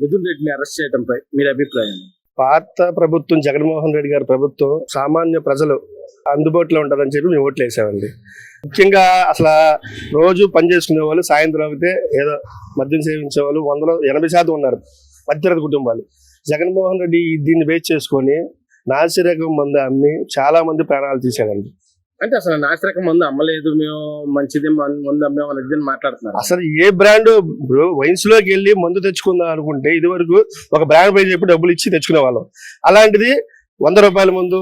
మిథున్ రెడ్డిని అరెస్ట్ చేయడంపై మీ అభిప్రాయం? పాత ప్రభుత్వం జగన్మోహన్ రెడ్డి గారి ప్రభుత్వం సామాన్య ప్రజలు అందుబాటులో ఉంటుందని చెప్పి మేము ఓట్లు వేసామండి. ముఖ్యంగా అసలు రోజు పనిచేసుకునే వాళ్ళు సాయంత్రం అయితే ఏదో మద్యం సేవించే వాళ్ళు 80% ఉన్నారు మధ్యతరగతి కుటుంబాలు. జగన్మోహన్ రెడ్డి దీన్ని బేస్ చేసుకొని నాసిరకం మందు అమ్మి చాలా మంది ప్రాణాలు తీశారండి. అంటే అసలు నాసిరకం మందు అమ్మలేదు, మేము మంచిది మందు అమ్మాము అనేది మాట్లాడుతున్నారు. అసలు ఏ బ్రాండ్ వైన్స్ లోకి వెళ్ళి మందు తెచ్చుకుందాం అనుకుంటే ఇది వరకు ఒక బ్రాండ్ పై చెప్పి డబ్బులు ఇచ్చి తెచ్చుకునే వాళ్ళం. అలాంటిది 100 రూపాయల ముందు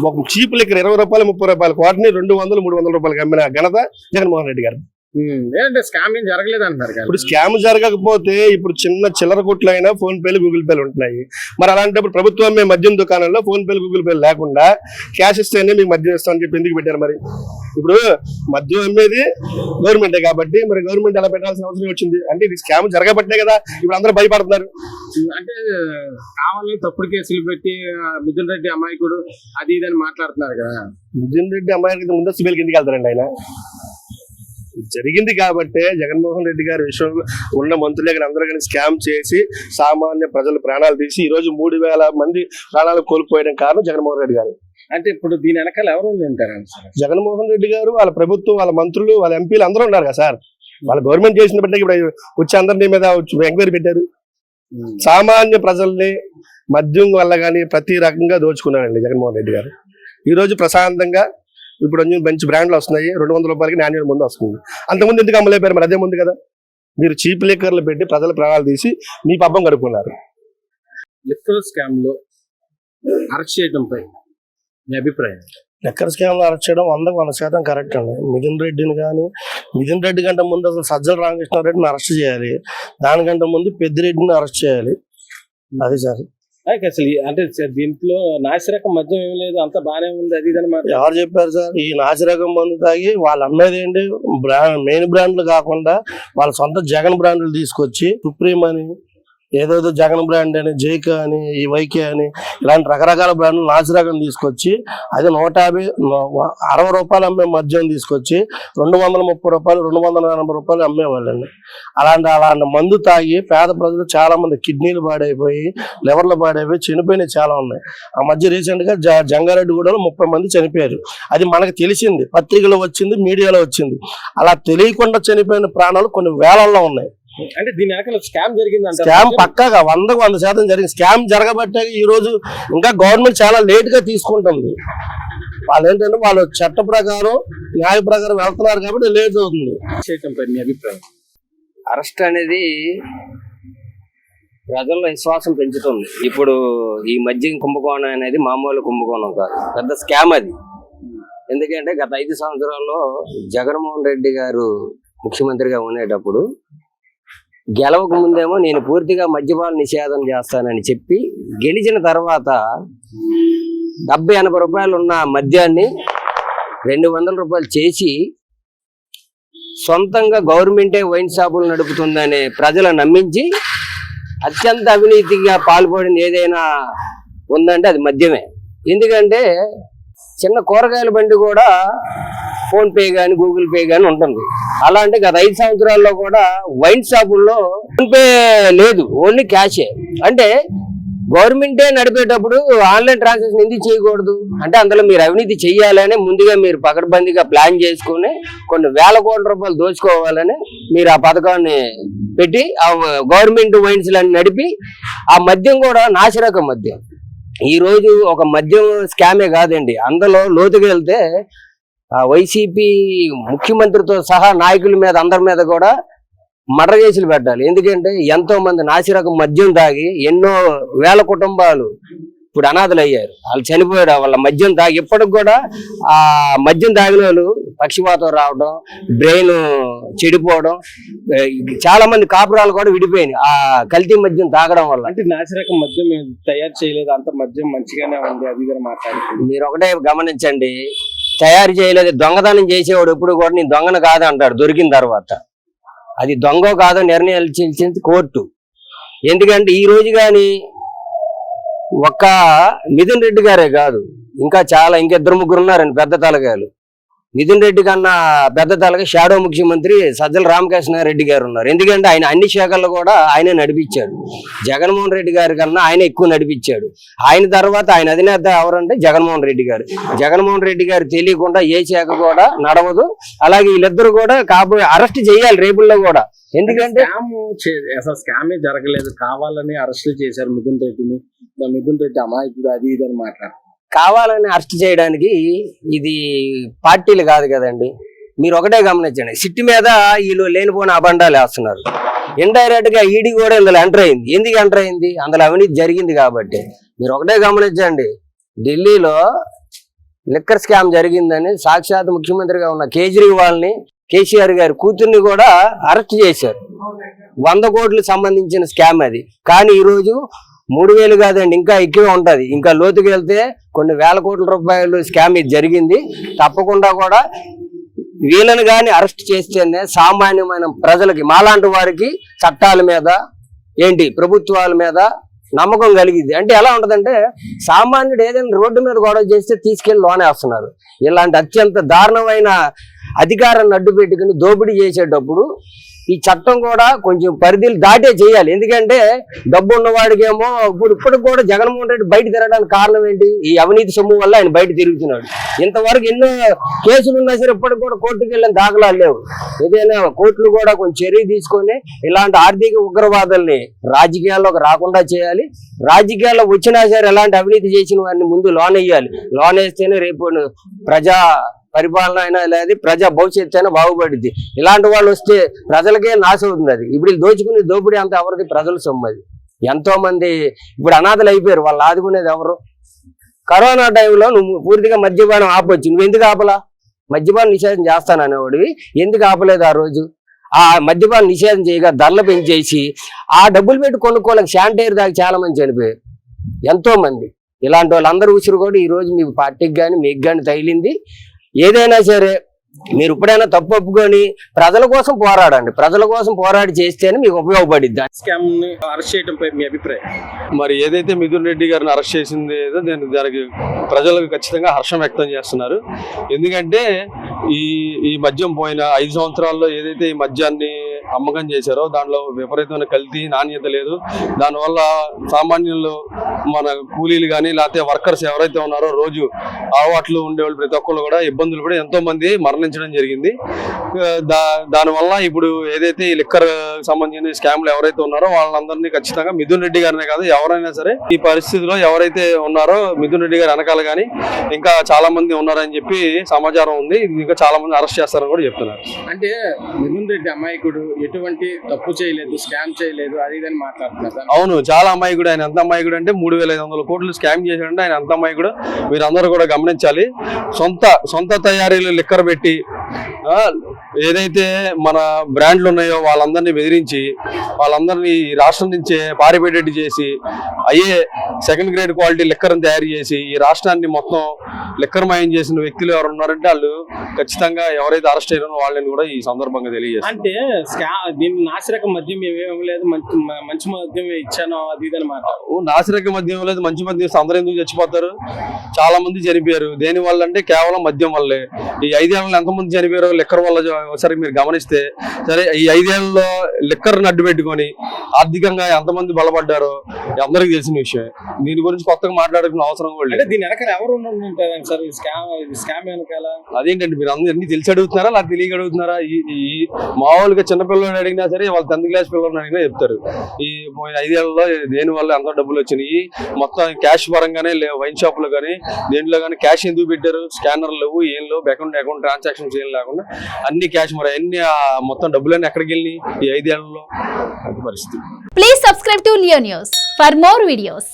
ఒక చీప్ లిక్కర్ 20 రూపాయలు 30 రూపాయల వాటిని 200 300 రూపాయలకి అమ్మిన ఘనత జగన్మోహన్ రెడ్డి గారు. ఏంటంటే స్కామ్ ఏం జరగలేదు అంటున్నారు. ఇప్పుడు స్కామ్ జరగకపోతే ఇప్పుడు చిల్లర కొట్లు అయినా ఫోన్ పేలు గూగుల్ పేలు ఉంటున్నాయి. మరి అలాంటప్పుడు ప్రభుత్వం మద్యం దుకాణంలో ఫోన్ పేలు గూగుల్ పేలు లేకుండా క్యాష్ ఇస్తేనే మీకు మద్యం ఇస్తామని చెప్పి ఎందుకు పెట్టారు? మరి ఇప్పుడు మద్యం అమ్మేది గవర్నమెంటే కాబట్టి మరి గవర్నమెంట్ అలా పెట్టాల్సిన అవసరం వచ్చింది. అంటే ఇది స్కామ్ జరగబట్టే కదా ఇప్పుడు అందరూ భయపడుతున్నారు. అంటే కావాలని తప్పుడు కేసులు పెట్టి మిథున్ రెడ్డి అమాయకుడు అది ఇది అని మాట్లాడుతున్నారు కదా. మిథున్ రెడ్డి అమాయకుడు ముందస్తు బెయిల్కి ఎందుకు వెళ్తారండి? ఆయన జరిగింది కాబట్టి జగన్మోహన్ రెడ్డి గారి విషయంలో ఉన్న మంత్రులే కానీ అందరూ కానీ స్కామ్ చేసి సామాన్య ప్రజల ప్రాణాలు తీసి ఈ రోజు 3000 మంది ప్రాణాలు కోల్పోయడం కారణం జగన్మోహన్ రెడ్డి గారు. అంటే ఇప్పుడు దీని వెనకాల ఎవరు ఉంటారు? జగన్మోహన్ రెడ్డి గారు, వాళ్ళ ప్రభుత్వం, వాళ్ళ మంత్రులు, వాళ్ళ ఎంపీలు అందరూ ఉన్నారు కదా సార్. వాళ్ళ గవర్నమెంట్ చేసిన బట్టి ఇప్పుడు వచ్చి అందరినీ మీద ఎంక్వైరీ పెట్టారు. సామాన్య ప్రజల్ని మద్యం వల్ల కానీ ప్రతి రకంగా దోచుకున్నారండి జగన్మోహన్ రెడ్డి గారు. ఈ రోజు ప్రశాంతంగా ఇప్పుడు మంచి బ్రాండ్లు వస్తున్నాయి, 200 రూపాయలకి నాణ్యమైన ముందు వస్తుంది. అంతకుముందు ఎందుకు అమ్మలేపారు? మరి అదే ముందు కదా. మీరు చీప్ లిక్కర్లు పెట్టి ప్రజల ప్రాణాలు తీసి మీ పబ్బం గడుపుకున్నారు. లిక్కర్ స్కామ్ లో అరెస్ట్ చేయడంపై మీ అభిప్రాయం? లిక్కర్ స్కామ్ లో అరెస్ట్ చేయడం 100% కరెక్ట్ అండి. మిథున్ రెడ్డి కంటే ముందు అసలు సజ్జల రామకృష్ణారెడ్డిని అరెస్ట్ చేయాలి. దానికంటే ముందు పెద్దిరెడ్డిని అరెస్ట్ చేయాలి. అది సార్ అసలు అంటే దీంట్లో నాసిరకం మద్యం ఏం లేదు, అంత బాగానే ఉంది అది ఇది అని ఎవరు చెప్పారు సార్? ఈ నాసిరకం మందు తాగి వాళ్ళు అమ్మేది ఏంటి? మెయిన్ బ్రాండ్లు కాకుండా వాళ్ళ సొంత జగన్ బ్రాండ్లు తీసుకొచ్చి సుప్రీం అని ఏదోదో జగన్ బ్రాండ్ అని, జైకా అని, ఈ వైకే అని ఇలాంటి రకరకాల బ్రాండ్లు నాసిరకం తీసుకొచ్చి అది 160 రూపాయలు అమ్మే మద్యం తీసుకొచ్చి 230 రూపాయలు 280 రూపాయలు అమ్మేవాళ్ళండి. అలాంటి మందు తాగి పేద ప్రజలు చాలా మంది కిడ్నీలు పాడైపోయి, లివర్లు పాడైపోయి చనిపోయినవి చాలా ఉన్నాయి. ఆ మధ్య రీసెంట్ గా జంగారెడ్డిగూడలో 30 మంది చనిపోయారు. అది మనకు తెలిసింది, పత్రికలో వచ్చింది, మీడియాలో వచ్చింది. అలా తెలియకుండా చనిపోయిన ప్రాణాలు కొన్ని వేలల్లో ఉన్నాయి. అంటే దీని వెనకాల స్కామ్ జరిగింది. స్కామ్ పక్కాగా 100% జరిగింది. స్కామ్ జరగబట్టే ఈ రోజు ఇంకా గవర్నమెంట్ చాలా లేట్ గా తీసుకుంటుంది. వాళ్ళు ఏంటంటే వాళ్ళు చట్ట ప్రకారం న్యాయ ప్రకారం వెళ్తున్నారు కాబట్టి లేట్ అవుతుంది. మీ అభిప్రాయం? అరెస్ట్ అనేది ప్రజల్లో విశ్వాసం పెంచుతుంది. ఇప్పుడు ఈ మద్యం కుంభకోణం అనేది మామూలు కుంభకోణం కాదు, పెద్ద స్కామ్ అది. ఎందుకంటే గత 5 సంవత్సరాల్లో జగన్మోహన్ రెడ్డి గారు ముఖ్యమంత్రిగా ఉండేటప్పుడు గెలవక ముందేమో నేను పూర్తిగా మద్యపాన నిషేధం చేస్తానని చెప్పి గెలిచిన తర్వాత 70-80 రూపాయలు ఉన్న మద్యాన్ని 200 రూపాయలు చేసి సొంతంగా గవర్నమెంటే వైన్ షాపులు నడుపుతుందనే ప్రజలను నమ్మించి అత్యంత అవినీతిగా పాల్పడింది ఏదైనా ఉందంటే అది మద్యమే. ఎందుకంటే చిన్న కూరగాయల బండి కూడా ఫోన్ పే కానీ గూగుల్ పే కానీ ఉంటుంది. అలాంటి గత 5 సంవత్సరాల్లో కూడా వైన్ షాపుల్లో ఫోన్ పే లేదు, ఓన్లీ క్యాషే. అంటే గవర్నమెంటే నడిపేటప్పుడు ఆన్లైన్ ట్రాన్సాక్షన్ ఎందుకు చేయకూడదు? అంటే అందులో మీరు అవినీతి చెయ్యాలని ముందుగా మీరు పకడ్బందీగా ప్లాన్ చేసుకుని కొన్ని వేల కోట్ల రూపాయలు దోచుకోవాలని మీరు ఆ పథకాన్ని పెట్టి ఆ గవర్నమెంట్ వైన్స్ లని నడిపి ఆ మద్యం కూడా నాసిరకం మద్యం. ఈ రోజు ఒక మద్యం స్కామే కాదండి, అందులో లోతుగా వెళ్తే వైసీపీ ముఖ్యమంత్రితో సహా నాయకుల మీద అందరి మీద కూడా మర్డర్ కేసులు పెట్టాలి. ఎందుకంటే ఎంతో మంది నాసిరకం మద్యం తాగి ఎన్నో వేల కుటుంబాలు ఇప్పుడు అనాథలు అయ్యారు. వాళ్ళు చనిపోయారు వాళ్ళ మద్యం తాగి. ఇప్పటికి కూడా ఆ మద్యం తాగిన వాళ్ళు పక్షవాతం రావడం, బ్రెయిన్ చెడిపోవడం, చాలా మంది కాపురాలు కూడా విడిపోయినాయి ఆ కల్తీ మద్యం తాగడం వల్ల. అంటే నాసిరకం మద్యం తయారు చేయలేదు, అంత మద్యం మంచిగానే ఉంది అది కూడా మాట్లాడుతుంది. మీరు ఒకటే గమనించండి, తయారు చేయలేదు, దొంగతనం చేసేవాడు ఎప్పుడు కూడా నేను దొంగను కాదు అంటాడు దొరికిన తర్వాత. అది దొంగ కాదో నిర్ణయించింది కోర్టు. ఎందుకంటే ఈ రోజు కానీ ఒక్క మిథున్ రెడ్డి గారే కాదు, ఇంకా 2-3 ఉన్నారండి పెద్ద తలగాయలు. మిథున్ రెడ్డి కన్నా పెద్ద తలకి షాడో ముఖ్యమంత్రి సజ్జల రామకృష్ణారెడ్డి గారు ఉన్నారు. ఎందుకంటే ఆయన అన్ని శాఖల్లో కూడా ఆయనే నడిపించాడు. జగన్మోహన్ రెడ్డి గారి కన్నా ఆయన ఎక్కువ నడిపించాడు. ఆయన తర్వాత ఆయన అధినేత ఎవరంటే జగన్మోహన్ రెడ్డి గారు. జగన్మోహన్ రెడ్డి గారు తెలియకుండా ఏ శాఖ కూడా నడవదు. అలాగే వీళ్ళిద్దరు కూడా కాబోయే అరెస్ట్ చేయాలి రేపుల్లో కూడా. ఎందుకంటే అసలు స్కామే జరగలేదు, కావాలని అరెస్ట్ చేశారు మిథున్ రెడ్డిని. మిథున్ రెడ్డి అమాయకుడు అది ఇది అని మాట్లాడారు. కావాలని అరెస్ట్ చేయడానికి ఇది పార్టీలు కాదు కదండి. మీరు ఒకటే గమనించండి, సిట్టి మీద వీళ్ళు లేనిపోయిన అబండాలు వేస్తున్నారు. ఇండైరెక్ట్ గా ఈడీ కూడా ఇందులో ఎంటర్ అయింది. ఎందుకు ఎంటర్ అయింది? అందులో అవినీతి జరిగింది కాబట్టి. మీరు ఒకటే గమనించండి, ఢిల్లీలో లిక్కర్ స్కామ్ జరిగిందని సాక్షాత్ ముఖ్యమంత్రిగా ఉన్న కేజ్రీవాల్ని, కేసీఆర్ గారి కూతుర్ని కూడా అరెస్ట్ చేశారు. 100 కోట్లకు సంబంధించిన స్కామ్ అది. కానీ ఈరోజు 3,000 కాదండి, ఇంకా ఎక్కువ ఉంటది. ఇంకా లోతుకి వెళ్తే కొన్ని వేల కోట్ల రూపాయలు స్కామ్ ఇది జరిగింది. తప్పకుండా కూడా వీళ్ళని కానీ అరెస్ట్ చేస్తేనే సామాన్యమైన ప్రజలకి, మాలాంటి వారికి చట్టాల మీద ప్రభుత్వాల మీద నమ్మకం కలిగింది. అంటే ఎలా ఉంటదంటే, సామాన్యుడు ఏదైనా రోడ్డు మీద గొడవ చేస్తే తీసుకెళ్లి లోనేస్తున్నారు. ఇలాంటి అత్యంత దారుణమైన అధికారాన్ని అడ్డు పెట్టుకుని దోపిడీ చేసేటప్పుడు ఈ చట్టం కూడా కొంచెం పరిధిలు దాటే చేయాలి. ఎందుకంటే డబ్బు ఉన్నవాడికేమో ఇప్పుడు కూడా జగన్మోహన్ రెడ్డి బయట తిరగడానికి కారణం ఏంటి? ఈ అవినీతి సొమ్ము వల్ల ఆయన బయట తిరుగుతున్నాడు. ఇంతవరకు ఎన్నో కేసులు ఉన్నా సరే ఇప్పటికి కూడా కోర్టుకు వెళ్ళిన దాఖలాలు లేవు. ఏదైనా కోర్టులు కూడా కొంచెం చర్య తీసుకొని ఇలాంటి ఆర్థిక ఉగ్రవాదుల్ని రాజకీయాల్లోకి రాకుండా చేయాలి. రాజకీయాల్లో వచ్చినా సరే ఎలాంటి అవినీతి చేసిన వారిని ముందు లోన్ వేయాలి. లోన్ వేస్తేనే రేపు ప్రజా పరిపాలన అయినా లేదు, ప్రజా భవిష్యత్తు అయినా బాగుపడుద్ది. ఇలాంటి వాళ్ళు వస్తే ప్రజలకే నాశం అవుతుంది. అది ఇప్పుడు దోచుకునే దోపిడీ అంతా ఎవరిది? ప్రజల సొమ్మది. ఎంతో మంది ఇప్పుడు అనాథలు అయిపోయారు. వాళ్ళు ఆదుకునేది ఎవరు? కరోనా టైంలో నువ్వు పూర్తిగా మద్యపానం ఆపొచ్చు. నువ్వు ఎందుకు ఆపలా? మద్యపానం నిషేధం చేస్తాననేవాడివి, ఎందుకు ఆపలేదు ఆ రోజు? ఆ మద్యపానం నిషేధం చేయగా ధరలు పెంచేసి ఆ డబ్బులు పెట్టి కొనుక్కోలేక శానిటైజర్ దాకా చాలా మంది చనిపోయారు. ఎంతో మంది ఇలాంటి వాళ్ళందరూ ఉసురు కూడా ఈ రోజు మీ పార్టీకి కానీ మీకు కానీ తగిలింది. ఏదైనా సరే మీరు ఇప్పుడైనా తప్పు ఒప్పుకొని ప్రజల కోసం పోరాడండి. ప్రజల కోసం పోరాడి చేస్తేనే మీకు ఉపయోగపడిద్ది. స్కామ్ ని అరెస్ట్ చేయడంపై మీ అభిప్రాయం? మరి ఏదైతే మిథున్ రెడ్డి గారిని అరెస్ట్ చేసింది ఏదో దానికి ప్రజలకు ఖచ్చితంగా హర్షం వ్యక్తం చేస్తున్నారు. ఎందుకంటే ఈ మద్యం పోయిన 5 సంవత్సరాల్లో ఏదైతే ఈ మద్యాన్ని అమ్మకం చేశారో దాంట్లో విపరీతమైన కల్తీ, నాణ్యత లేదు. దానివల్ల సామాన్యులు, మన కూలీలు కానీ లేకపోతే వర్కర్స్ ఎవరైతే ఉన్నారో రోజు అలవాట్లు ఉండేవాళ్ళు ప్రతి ఒక్కళ్ళు కూడా ఇబ్బందులు కూడా ఎంతో మంది మరణించడం జరిగింది. దానివల్ల ఇప్పుడు ఏదైతే ఈ లిక్కర్ సంబంధించిన స్కామ్లు ఎవరైతే ఉన్నారో వాళ్ళందరినీ ఖచ్చితంగా మిథున్ రెడ్డి గారినే కాదు ఎవరైనా సరే ఈ పరిస్థితిలో ఎవరైతే ఉన్నారో మిథున్ రెడ్డి గారి వెనకాల కానీ ఇంకా చాలా మంది ఉన్నారని చెప్పి సమాచారం ఉంది. ఇంకా చాలా మంది అరెస్ట్ చేస్తారని కూడా చెప్తున్నారు. అంటే మిథున్ రెడ్డి అమాయకుడు, ఎటువంటి తప్పు చేయలేదు, స్కామ్ చేయలేదు, అది ఇదని మాట్లాడుతున్నారు. అవును, చాలా అమాయకుడు. ఆయన ఎంత అమాయకుడు అంటే 3,500 కోట్లు స్కామ్ చేశాడంటే ఆయన ఎంత అమాయకుడు మీరందరూ కూడా గమనించాలి. సొంత తయారీలు లిక్కర్ పెట్టి ఏదైతే మన బ్రాండ్లు ఉన్నాయో వాళ్ళందరినీ బెదిరించి వాళ్ళందరినీ రాష్ట్రం నుంచే పారిపోయేటట్టు చేసి అయ్యే 2nd గ్రేడ్ క్వాలిటీ లిక్కర్ని తయారు చేసి ఈ రాష్ట్రాన్ని మొత్తం లిక్కర్ మయం చేసిన వ్యక్తులు ఎవరు ఉన్నారంటే వాళ్ళు ఖచ్చితంగా ఎవరైతే అరెస్ట్ అయ్యారో వాళ్ళని కూడా ఈ సందర్భంగా తెలియజేస్తారు. అంటే దీన్ని నాసిరకం మద్యం ఏమేమి లేదు, మంచి మద్యం ఇచ్చాను అది ఇదని మాట్లాడు. నాసిరకం మద్యం లేదు, మంచి మద్యం అందరూ ఎందుకు చచ్చిపోతారు? చాలా మంది చనిపోయారు. దేని వల్ల అంటే కేవలం మద్యం వల్లే. ఈ 5 ఏళ్ళలో ఎంతమంది చనిపోయారు లిక్కర్ వల్ల ఒకసారి మీరు గమనిస్తే సరే. ఈ 5 ఏళ్లలో లిక్కర్ అడ్డు పెట్టుకొని ఆర్థికంగా ఎంతమంది బలపడ్డారో అందరికి తెలిసిన విషయం. దీని గురించి కొత్తగా మాట్లాడుకున్న అవసరం కూడా లేదు. దీని వెనకాల ఎవరు సార్? స్కామ్ వెనకాల అదేంటండి మీరు అందరినీ తెలిసి అడుగుతున్నారా లేదా తెలియక అడుగుతున్నారా? ఈ మామూలుగా చిన్నపిల్లలు అడిగినా సరే వాళ్ళు 10th క్లాస్ పిల్లలు అడిగినా చెప్తారు. ఈ 5 ఏళ్లలో దేని వల్ల ఎంత డబ్బులు వచ్చినాయి, మొత్తం క్యాష్ పరంగానే వైన్ షాపులు కానీ దేంట్లో కానీ క్యాష్ ఎందుకు పెట్టారు? స్కానర్లు లేవు, ఏం లేవు, అకౌంట్ ట్రాన్సాక్షన్స్ ఏం లేకుండా అన్ని క్యాష్. మరి అన్ని మొత్తం డబ్బులన్నీ ఎక్కడికి వెళ్ళినాయి ఈ 5 ఏళ్లలో? పరిస్థితి. Please subscribe to Leo News for more videos.